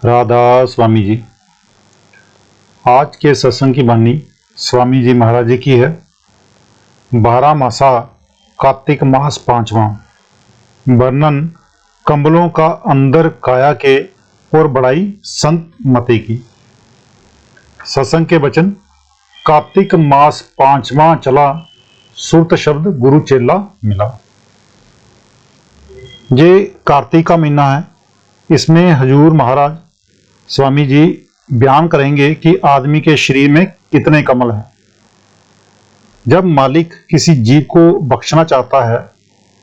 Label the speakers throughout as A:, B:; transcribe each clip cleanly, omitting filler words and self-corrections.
A: राधा स्वामी जी। आज के सत्संग की वाणी स्वामी जी महाराज जी की है। 12 मासा कार्तिक मास 5वां। वर्णन कंबलों का अंदर काया के और बड़ाई संत मते की। सत्संग के वचन। कार्तिक मास 5वां चला, सुरत शब्द गुरु चेला मिला। ये कार्तिक का महीना है। इसमें हजूर महाराज स्वामी जी बयान करेंगे कि आदमी के शरीर में कितने कमल हैं। जब मालिक किसी जीव को बख्शना चाहता है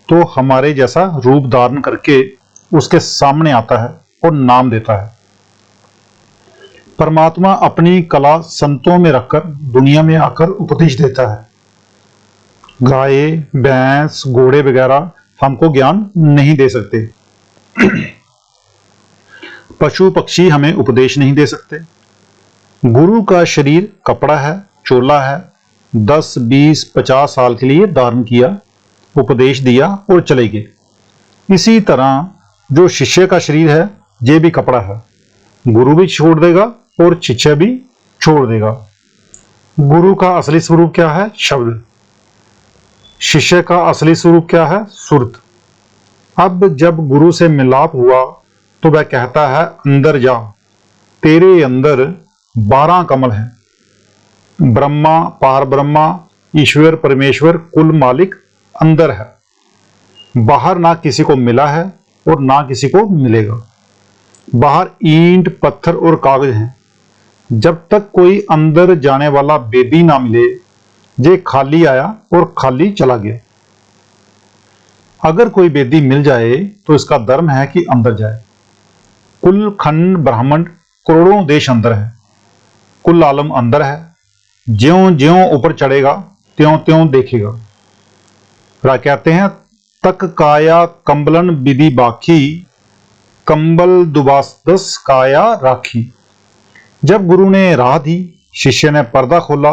A: तो हमारे जैसा रूप धारण करके उसके सामने आता है और नाम देता है। परमात्मा अपनी कला संतों में रखकर दुनिया में आकर उपदेश देता है। गाय, भैंस, घोड़े वगैरह हमको ज्ञान नहीं दे सकते। पशु पक्षी हमें उपदेश नहीं दे सकते। गुरु का शरीर कपड़ा है, चोला है। 10, 20, 50 साल के लिए धारण किया, उपदेश दिया और चले गए। इसी तरह जो शिष्य का शरीर है ये भी कपड़ा है। गुरु भी छोड़ देगा और शिष्य भी छोड़ देगा। गुरु का असली स्वरूप क्या है? शब्द। शिष्य का असली स्वरूप क्या है? सुरत। अब जब गुरु से मिलाप हुआ तो वह कहता है, अंदर जा, तेरे अंदर 12 कमल हैं। ब्रह्मा, पार ब्रह्मा, ईश्वर, परमेश्वर, कुल मालिक अंदर है। बाहर ना किसी को मिला है और ना किसी को मिलेगा। बाहर ईंट, पत्थर और कागज हैं। जब तक कोई अंदर जाने वाला बेदी ना मिले, ये खाली आया और खाली चला गया। अगर कोई बेदी मिल जाए तो इसका धर्म है कि अंदर जाए। कुल खंड ब्राह्मण करोड़ों देश अंदर है। कुल आलम अंदर है। ज्यों ज्यों ऊपर चढ़ेगा त्यों त्यों देखेगा। कहते हैं, तक काया कंबलन विधि बाखी, कंबल दुबासदस काया राखी। जब गुरु ने राह दी, शिष्य ने पर्दा खोला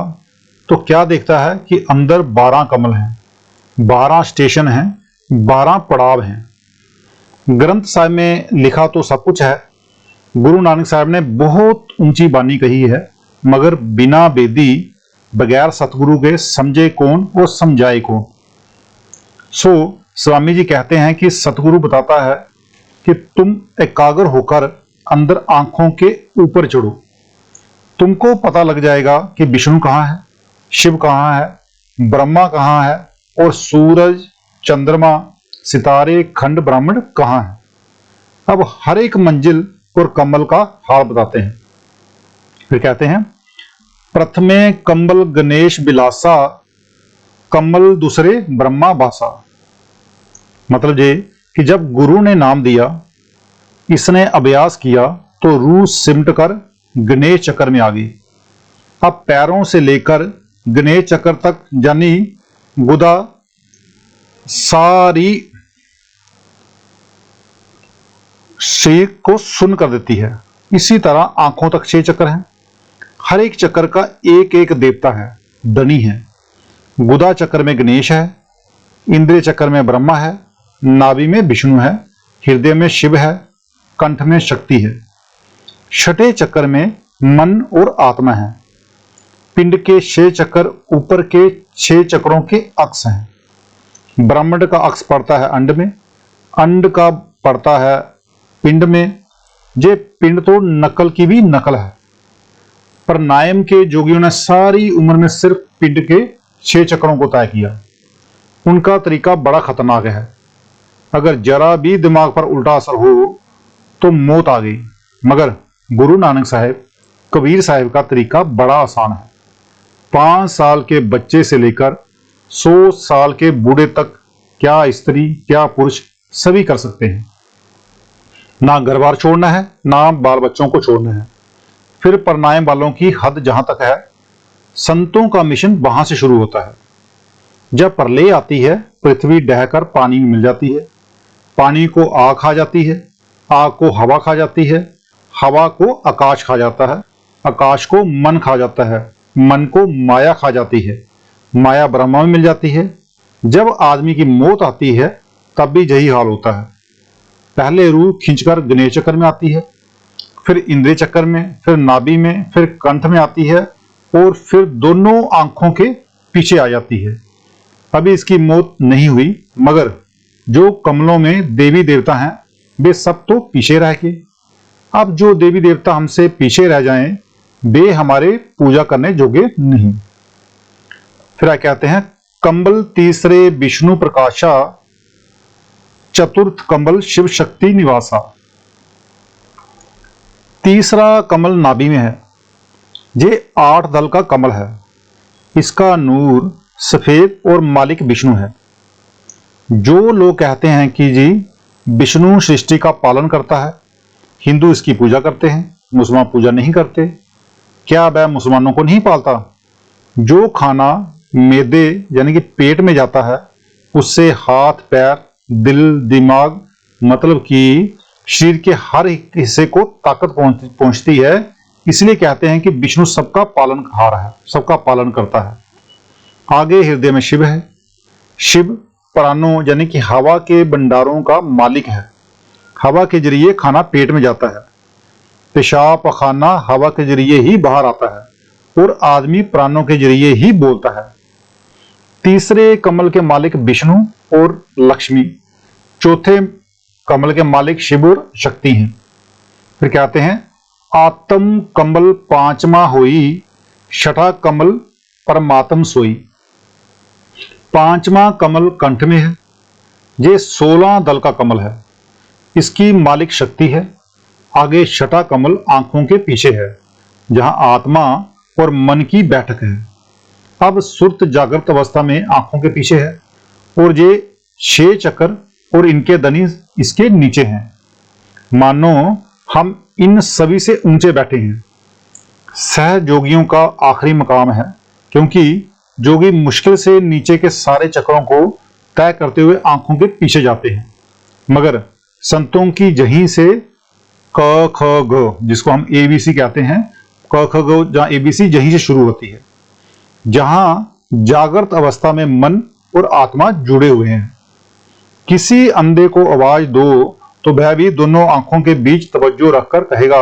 A: तो क्या देखता है कि अंदर 12 कमल हैं, 12 स्टेशन हैं, 12 पड़ाव हैं। ग्रंथ साहिब में लिखा तो सब कुछ है। गुरु नानक साहब ने बहुत ऊंची बानी कही है, मगर बिना बेदी, बगैर सतगुरु के समझे कौन और समझाए कौन। स्वामी जी कहते हैं कि सतगुरु बताता है कि तुम एकाग्र होकर अंदर आंखों के ऊपर चढ़ो। तुमको पता लग जाएगा कि विष्णु कहाँ है, शिव कहाँ है, ब्रह्मा कहाँ है और सूरज, चंद्रमा, सितारे, खंड ब्राह्मण कहाँ है। अब हर एक मंजिल और कमल का हाल बताते हैं। फिर कहते हैं, प्रथमे कंबल गणेश बिलासा, कमल दूसरे ब्रह्मा बासा। मतलब ये कि जब गुरु ने नाम दिया, इसने अभ्यास किया तो रूह सिमट कर गणेश चक्र में आ गई। अब पैरों से लेकर गणेश चक्र तक यानी गुदा सारी शरीर को सुन्न कर देती है। इसी तरह आंखों तक 6 चक्र हैं। हर एक चक्र का एक एक देवता है, धनी है। गुदा चक्र में गणेश है, इंद्रिय चक्र में ब्रह्मा है, नाभि में विष्णु है, हृदय में शिव है, कंठ में शक्ति है। छठे चक्र में मन और आत्मा है। पिंड के 6 चक्र ऊपर के 6 चक्रों के अक्ष हैं। ब्रह्मांड का अक्ष पड़ता है अंड में, अंड का पड़ता है पिंड में। ये पिंड तो नकल की भी नकल है। पर नायम के जोगियों ने सारी उम्र में सिर्फ पिंड के 6 चक्रों को तय किया। उनका तरीका बड़ा खतरनाक है। अगर जरा भी दिमाग पर उल्टा असर हो तो मौत आ गई। मगर गुरु नानक साहब, कबीर साहब का तरीका बड़ा आसान है। 5 साल के बच्चे से लेकर 100 साल के बूढ़े तक, क्या स्त्री क्या पुरुष, सभी कर सकते हैं। ना घर बार छोड़ना है, ना बाल बच्चों को छोड़ना है। फिर प्राणायाम वालों की हद जहां तक है, संतों का मिशन वहां से शुरू होता है। जब प्रलय आती है, पृथ्वी ढहकर पानी में मिल जाती है, पानी को आग खा जाती है, आग को हवा खा जाती है, हवा को आकाश खा जाता है, आकाश को मन खा जाता है, मन को माया खा जाती है, माया ब्रह्मा में मिल जाती है। जब आदमी की मौत आती है तब भी यही हाल होता है। पहले रूह खींचकर गणेश चक्र में आती है, फिर इंद्रिय चक्र में, फिर नाभि में, फिर कंठ में आती है और फिर दोनों आंखों के पीछे आ जाती है। अभी इसकी मौत नहीं हुई, मगर जो कमलों में देवी देवता हैं वे सब तो पीछे रह गए। अब जो देवी देवता हमसे पीछे रह जाएं वे हमारे पूजा करने योग्य नहीं। फिर कहते हैं कंबल तीसरे विष्णु प्रकाशा, चतुर्थ कंबल शिव शक्ति निवासा। तीसरा कमल नाभि में है। ये 8 दल का कमल है। इसका नूर सफेद और मालिक विष्णु है। जो लोग कहते हैं कि जी विष्णु सृष्टि का पालन करता है, हिंदू इसकी पूजा करते हैं, मुसलमान पूजा नहीं करते। क्या वह मुसलमानों को नहीं पालता? जो खाना मैदे यानी कि पेट में जाता है उससे हाथ, पैर, दिल, दिमाग, मतलब कि शरीर के हर हिस्से को ताकत पहुंचती है। इसलिए कहते हैं कि विष्णु सबका पालनहार है, सबका पालन करता है। आगे हृदय में शिव है। शिव प्राणों यानी कि हवा के भंडारों का मालिक है। हवा के जरिए खाना पेट में जाता है। पेशाब पखाना हवा के जरिए ही बाहर आता है और आदमी प्राणों के जरिए ही बोलता है। तीसरे कमल के मालिक विष्णु और लक्ष्मी, चौथे कमल के मालिक शिव और शक्ति हैं। फिर कहते हैं आत्म कमल पांचवा होई, छठा कमल परमात्म सोई। पांचवा कमल कंठ में है। ये 16 दल का कमल है। इसकी मालिक शक्ति है। आगे छठा कमल आंखों के पीछे है, जहां आत्मा और मन की बैठक है। अब सुर्त जागृत अवस्था में आंखों के पीछे है और ये 6 चक्र और इनके धनी इसके नीचे हैं। मानो हम इन सभी से ऊंचे बैठे हैं। सहज योगियों का आखिरी मकाम है, क्योंकि जोगी मुश्किल से नीचे के सारे चक्रों को तय करते हुए आंखों के पीछे जाते हैं। मगर संतों की यहीं से क ख ग, जिसको हम ABC कहते हैं, क ख ग जहां ABC यहीं से शुरू होती है, जहां जागृत अवस्था में मन और आत्मा जुड़े हुए हैं। किसी अंधे को आवाज दो तो वह भी दोनों आंखों के बीच तवज्जो रखकर कहेगा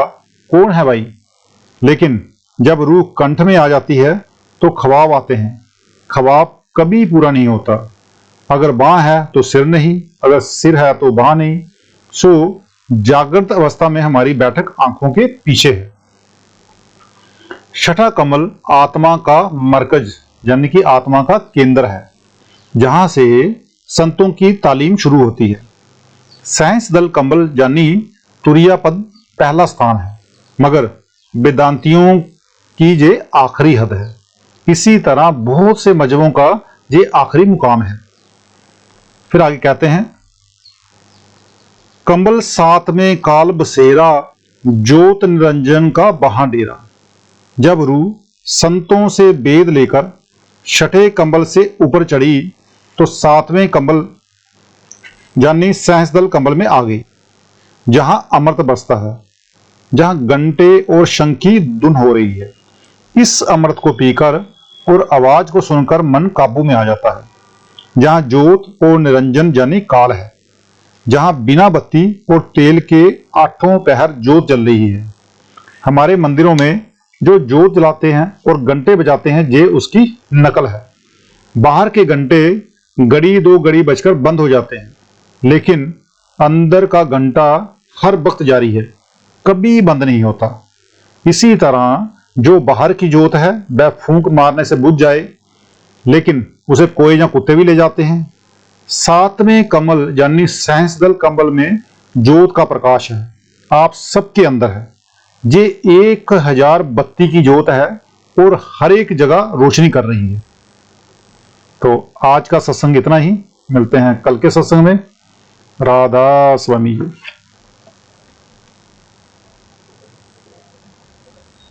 A: कौन है भाई। लेकिन जब रूह कंठ में आ जाती है तो ख्वाब आते हैं। ख्वाब कभी पूरा नहीं होता। अगर बांह है तो सिर नहीं, अगर सिर है तो बांह नहीं। सो जागृत अवस्था में हमारी बैठक आंखों के पीछे है। छठा कमल आत्मा का मरकज यानी कि आत्मा का केंद्र है, जहां से संतों की तालीम शुरू होती है। साइंस दल कमल यानी तुरिया पद पहला स्थान है, मगर वेदांतियों की ये आखिरी हद है। इसी तरह बहुत से मजहबों का ये आखिरी मुकाम है। फिर आगे कहते हैं कंबल 7 में काल बसेरा, ज्योत निरंजन का वहां डेरा। जब रूह संतों से वेद लेकर छठे कंबल से ऊपर चढ़ी तो 7वें कंबल यानी सहस्त्रदल कंबल में आ गई, जहां अमृत बरसता है, जहां घंटे और शंख की धुन हो रही है। इस अमृत को पीकर और आवाज को सुनकर मन काबू में आ जाता है। जहां ज्योत और निरंजन यानी काल है, जहां बिना बत्ती और तेल के 8 पहर ज्योत जल रही है। हमारे मंदिरों में जो ज्योत जलाते हैं और घंटे बजाते हैं ये उसकी नकल है। बाहर के घंटे घड़ी 2 घड़ी बजकर बंद हो जाते हैं, लेकिन अंदर का घंटा हर वक्त जारी है, कभी बंद नहीं होता। इसी तरह जो बाहर की ज्योत है वह फूंक मारने से बुझ जाए, लेकिन उसे कोई या कुत्ते भी ले जाते हैं। 7वें कमल यानी सहस्त्रदल कमल में ज्योत का प्रकाश है, आप सबके अंदर है। ये 1000 बत्ती की ज्योत है और हर एक जगह रोशनी कर रही है। तो आज का सत्संग इतना ही। मिलते हैं कल के सत्संग में। राधा स्वामी।